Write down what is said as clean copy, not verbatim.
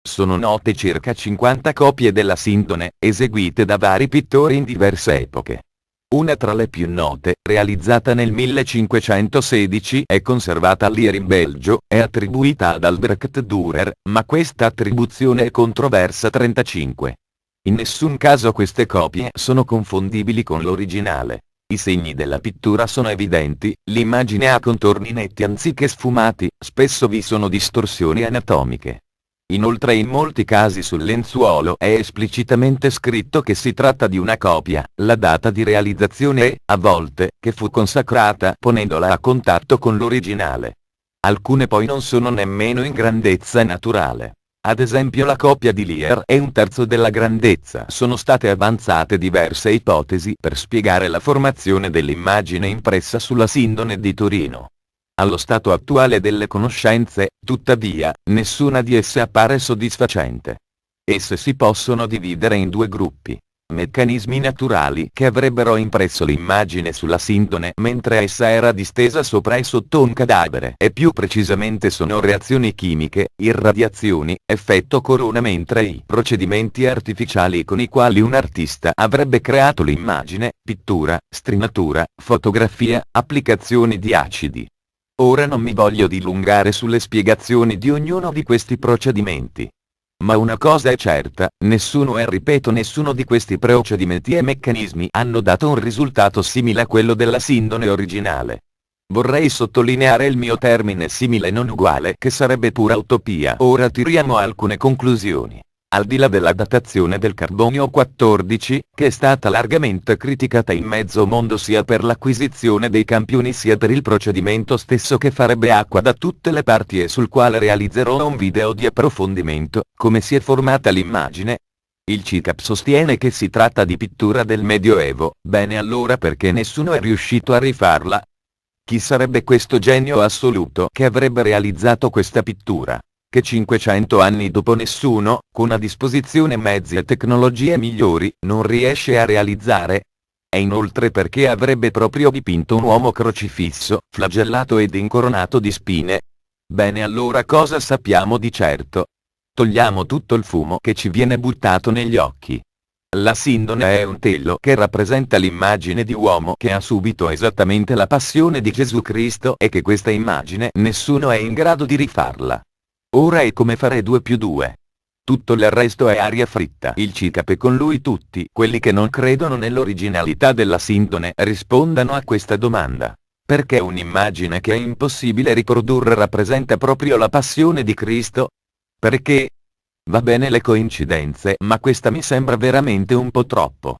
sono note circa 50 copie della Sindone, eseguite da vari pittori in diverse epoche. Una tra le più note, realizzata nel 1516, è conservata a Lier in Belgio, è attribuita ad Albrecht Dürer, ma questa attribuzione è controversa. 35. In nessun caso queste copie sono confondibili con l'originale. I segni della pittura sono evidenti, l'immagine ha contorni netti anziché sfumati, spesso vi sono distorsioni anatomiche. Inoltre in molti casi sul lenzuolo è esplicitamente scritto che si tratta di una copia, la data di realizzazione e, a volte, che fu consacrata ponendola a contatto con l'originale. Alcune poi non sono nemmeno in grandezza naturale. Ad esempio la copia di Lier è un terzo della grandezza. Sono state avanzate diverse ipotesi per spiegare la formazione dell'immagine impressa sulla Sindone di Torino. Allo stato attuale delle conoscenze, tuttavia, nessuna di esse appare soddisfacente. Esse si possono dividere in due gruppi. Meccanismi naturali che avrebbero impresso l'immagine sulla Sindone mentre essa era distesa sopra e sotto un cadavere, e più precisamente sono reazioni chimiche, irradiazioni, effetto corona, mentre i procedimenti artificiali con i quali un artista avrebbe creato l'immagine, pittura, strinatura, fotografia, applicazioni di acidi. Ora non mi voglio dilungare sulle spiegazioni di ognuno di questi procedimenti. Ma una cosa è certa, nessuno di questi procedimenti e meccanismi hanno dato un risultato simile a quello della Sindone originale. Vorrei sottolineare il mio termine simile e non uguale, che sarebbe pura utopia. Ora tiriamo alcune conclusioni. Al di là della datazione del carbonio 14, che è stata largamente criticata in mezzo mondo sia per l'acquisizione dei campioni sia per il procedimento stesso che farebbe acqua da tutte le parti e sul quale realizzerò un video di approfondimento, come si è formata l'immagine, il CICAP sostiene che si tratta di pittura del Medioevo. Bene, allora perché nessuno è riuscito a rifarla? Chi sarebbe questo genio assoluto che avrebbe realizzato questa pittura? Che 500 anni dopo nessuno, con a disposizione mezzi e tecnologie migliori, non riesce a realizzare? E inoltre perché avrebbe proprio dipinto un uomo crocifisso, flagellato ed incoronato di spine? Bene, allora cosa sappiamo di certo? Togliamo tutto il fumo che ci viene buttato negli occhi. La Sindone è un telo che rappresenta l'immagine di uomo che ha subito esattamente la passione di Gesù Cristo e che questa immagine nessuno è in grado di rifarla. Ora è come fare 2 più 2. Tutto il resto è aria fritta. Il CICAP e con lui tutti quelli che non credono nell'originalità della Sindone rispondano a questa domanda. Perché un'immagine che è impossibile riprodurre rappresenta proprio la passione di Cristo? Perché? Va bene le coincidenze, ma questa mi sembra veramente un po' troppo.